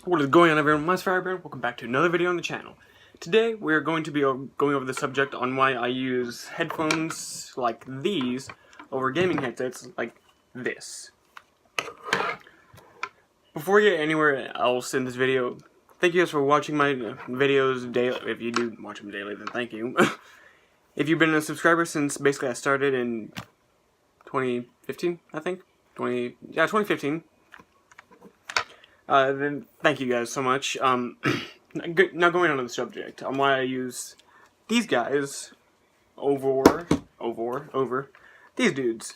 What is going on, everyone? My Firebrand. Welcome back to another video on the channel. Today we are going to be going over the subject on why I use headphones like these over gaming headsets like this. Before we get anywhere else in this video, thank you guys for watching my videos daily. If you do watch them daily, then thank you. If you've been a subscriber since basically I started in 2015, I think. 2015. Then thank you guys so much. Now going on to the subject on why I use these guys over these dudes.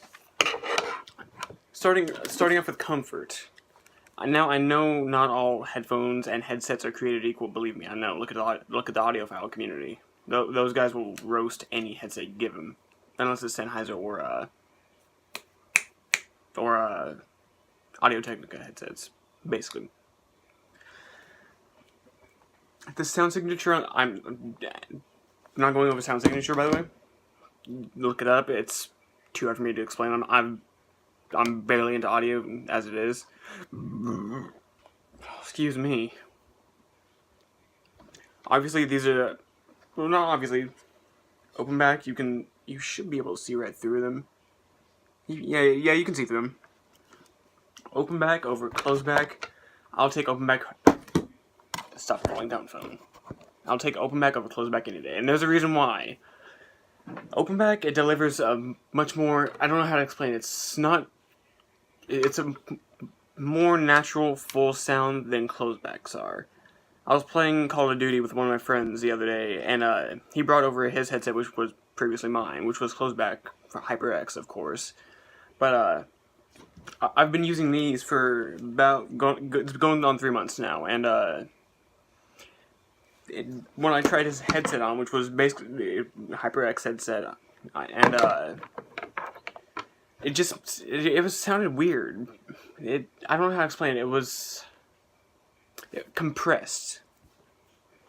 Starting off with comfort. Now I know not all headphones and headsets are created equal. Believe me, I know. Look at the audiophile community. Those guys will roast any headset you give them, unless it's Sennheiser or Audio-Technica headsets. Basically, the sound signature. I'm not going over sound signature, by the way. Look it up. It's too hard for me to explain. I'm barely into audio as it is. Excuse me. Obviously, these are not obviously open back. You should be able to see right through them. Yeah, you can see through them. Open back over closed back. I'll take open back. Stop falling down, phone. I'll take open back over closed back any day, and there's a reason why. Open back, it delivers a much more. I don't know how to explain it. It's a more natural, full sound than closed backs are. I was playing Call of Duty with one of my friends the other day, and he brought over his headset, which was previously mine, which was closed back for HyperX, of course. But I've been using these for about going on 3 months now, and when I tried his headset on, which was basically a HyperX headset, and it sounded weird. I don't know how to explain it. It was compressed.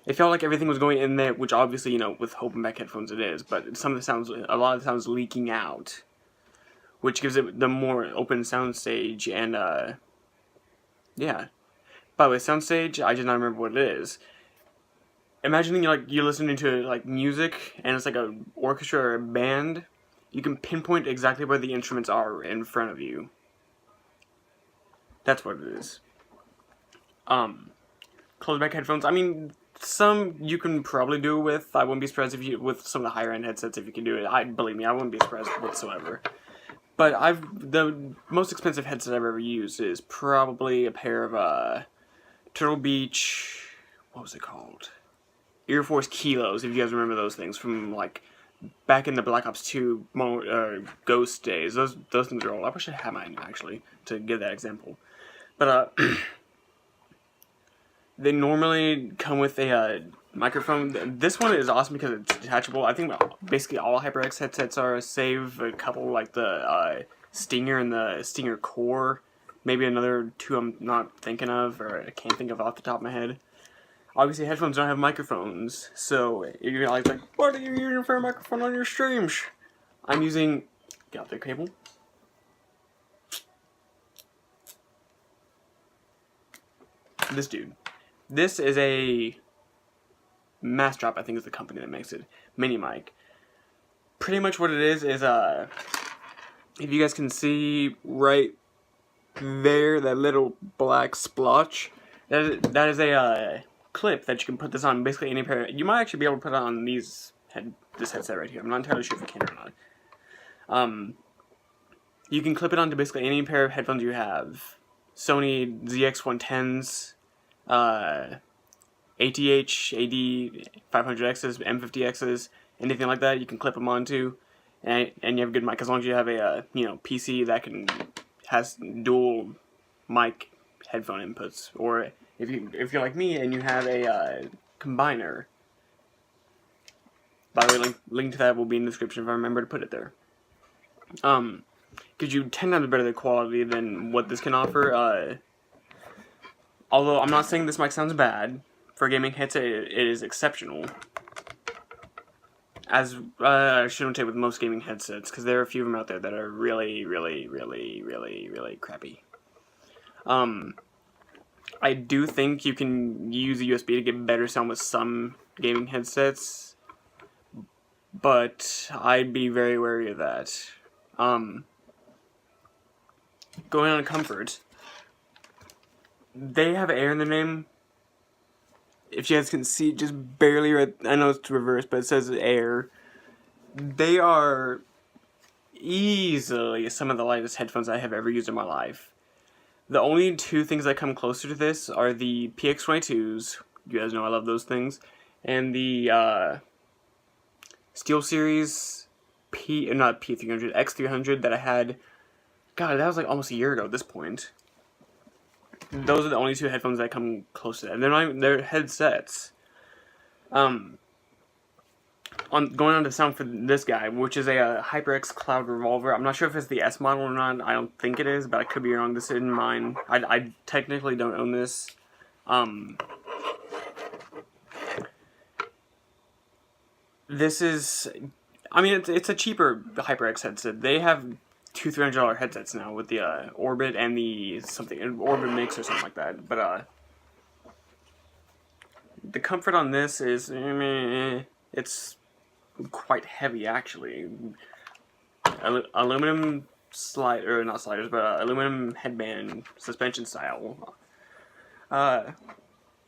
It felt like everything was going in there, which obviously, with open back headphones it is, but a lot of the sounds leaking out, which gives it the more open soundstage, and yeah. By the way, soundstage, I did not remember what it is. Imagining you're listening to music, and it's like a orchestra or a band. You can pinpoint exactly where the instruments are in front of you. That's what it is. Closed back headphones. I mean, some you can probably do it with. I wouldn't be surprised with some of the higher end headsets if you can do it. Believe me, I wouldn't be surprised whatsoever. But the most expensive headset I've ever used is probably a pair of Turtle Beach. What was it called? Air Force Kilos. If you guys remember those things from back in the Black Ops 2 Ghost days. Those things are old. I wish I had mine actually to give that example. But they normally come with a microphone. This one is awesome because it's detachable. I think basically all HyperX headsets are, save a couple like the Stinger and the Stinger Core. Maybe another two I'm not thinking of, or I can't think of off the top of my head. Obviously, headphones don't have microphones, so you're like, what are you using for a microphone on your streams? I'm using, get out the cable. This dude. This is a Massdrop, I think is the company that makes it. Mini mic. Pretty much what it is, if you guys can see right there, that little black splotch, that is a clip that you can put this on basically any pair. You might actually be able to put it on this headset right here. I'm not entirely sure if you can or not. You can clip it onto basically any pair of headphones you have. Sony ZX110s, ATH, AD500Xs, M50Xs, anything like that, you can clip them onto, and you have a good mic as long as you have a PC that has dual mic headphone inputs, or if you're like me and you have a combiner. By the way, link to that will be in the description if I remember to put it there. Gives you 10 times better quality than what this can offer. Although I'm not saying this mic sounds bad. For a gaming headset, it is exceptional. As I shouldn't say with most gaming headsets, because there are a few of them out there that are really, really, really, really, really crappy. I do think you can use a USB to get better sound with some gaming headsets, but I'd be very wary of that. Going on comfort, they have air in their name. If you guys can see, just barely right, I know it's reversed, but it says air. They are easily some of the lightest headphones I have ever used in my life. The only two things that come closer to this are the PX22s. You guys know I love those things. And the SteelSeries not P300, X300 that I had. God, that was like almost a year ago at this point. Those are the only two headphones that come close to that. And they're headsets. Going on to the sound for this guy, which is a HyperX Cloud Revolver. I'm not sure if it's the S model or not. I don't think it is, but I could be wrong. This isn't mine. I technically don't own this. This is, I mean, it's a cheaper HyperX headset. They have $200-$300 headsets now with the Orbit and the Orbit Mix or something like that. But the comfort on this is, it's quite heavy actually. Aluminum aluminum headband suspension style. If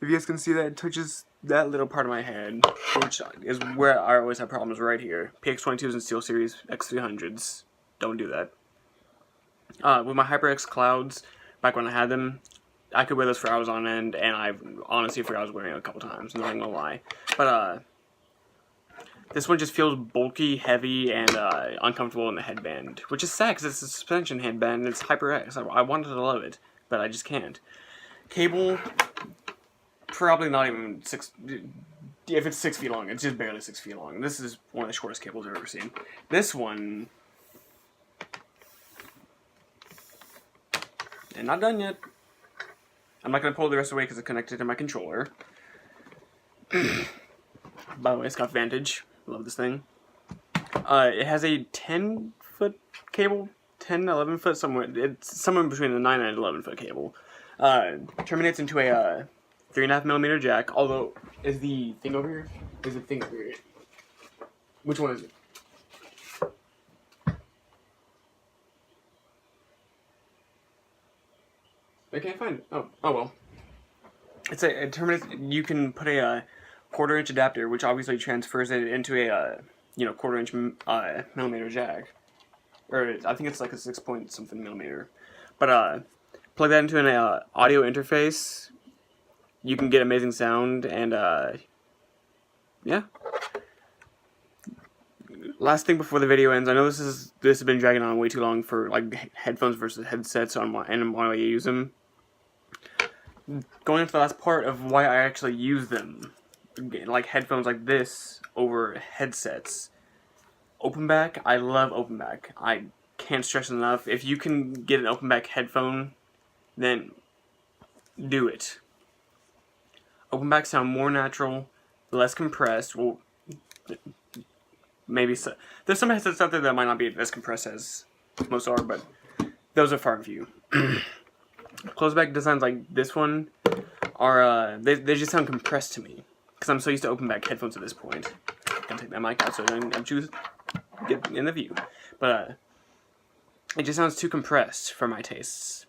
you guys can see that, it touches that little part of my head, which is where I always have problems right here. PX22s and SteelSeries X300s. Don't do that. With my HyperX Clouds, back when I had them, I could wear those for hours on end, and I honestly forgot I was wearing it a couple times, not gonna lie. But, this one just feels bulky, heavy, and uncomfortable in the headband, which is sad because it's a suspension headband and it's HyperX. I wanted to love it, but I just can't. Cable, probably not even 6. If it's 6 feet long, it's just barely 6 feet long. This is one of the shortest cables I've ever seen. This one, and not done yet. I'm not gonna pull the rest away because it's connected to my controller. By the way, it's got Vantage. Love this thing. It has a 10-foot cable, 10, 11 foot, somewhere. It's somewhere between the 9 and 11 foot cable. Terminates into a 3.5mm jack. Although, is the thing over here? Is the thing over here? Which one is it? I can't find it. Oh well. It terminates. You can put a 1/4-inch adapter, which obviously transfers it into a 1/4-inch millimeter jack, or I think it's like a 6-point-something millimeter. But plug that into an audio interface. You can get amazing sound, and yeah. Last thing before the video ends, I know this has been dragging on way too long for like headphones versus headsets and why I use them. Going into the last part of why I actually use them, like headphones like this over headsets. Open back, I love open back. I can't stress it enough. If you can get an open back headphone, then do it. Open back sound more natural, less compressed. Well, maybe so. There's some headsets out there that might not be as compressed as most are, but those are far and few. Closed-back designs like this one are, they just sound compressed to me. Because I'm so used to open-back headphones at this point. I'm going to take that mic out so I can choose get in the view. But, it just sounds too compressed for my tastes.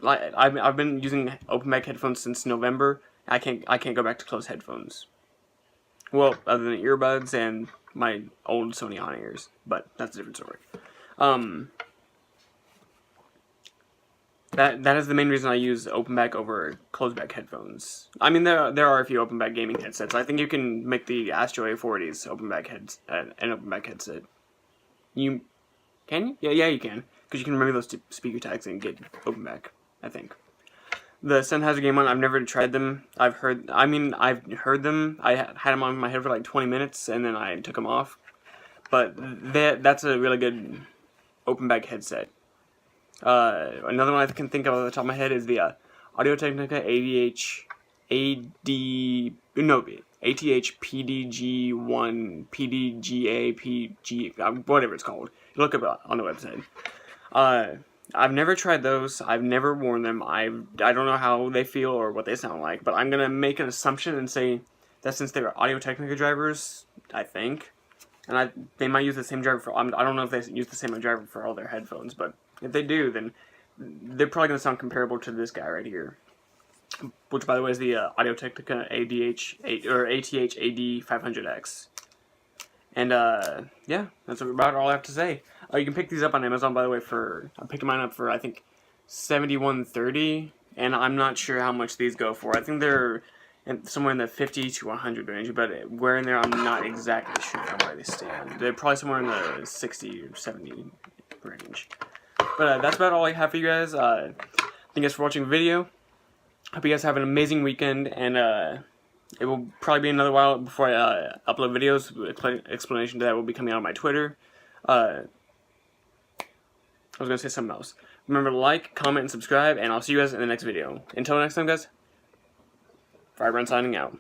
Like, I've been using open-back headphones since November. I can't go back to closed headphones. Well, other than earbuds and my old Sony on-ears. But, that's a different story. That is the main reason I use open back over closed back headphones. I mean, there are a few open back gaming headsets. I think you can make the Astro A40s open back an open back headset. You can? Yeah, you can, because you can remove those speaker tags and get open back. I think. The Sennheiser Game On, I've never tried them. I've heard them. I had them on my head for like 20 minutes, and then I took them off. But that's a really good open back headset. Another one I can think of off the top of my head is the Audio-Technica ATH PDG1 PDGA PG, whatever it's called. You look it up on the website. I've never tried those. I've never worn them. I don't know how they feel or what they sound like, but I'm gonna make an assumption and say that since they were Audio-Technica drivers, I think, and they might use the same driver for. I don't know if they use the same driver for all their headphones, but if they do, then they're probably gonna sound comparable to this guy right here, which by the way is the Audio-Technica ADH or ATH AD 500X. And yeah, that's about all I have to say. You can pick these up on Amazon, by the way. I picked mine up for I think $71.30, and I'm not sure how much these go for. I think they're somewhere in the 50 to 100 range, but where in there I'm not exactly sure where they stand. They're probably somewhere in the 60 or 70 range. But that's about all I have for you guys. Thank you guys for watching the video. Hope you guys have an amazing weekend, and it will probably be another while before I upload videos. Explanation to that will be coming out on my Twitter. I was going to say something else. Remember to like, comment, and subscribe, and I'll see you guys in the next video. Until next time, guys, Firebrand signing out.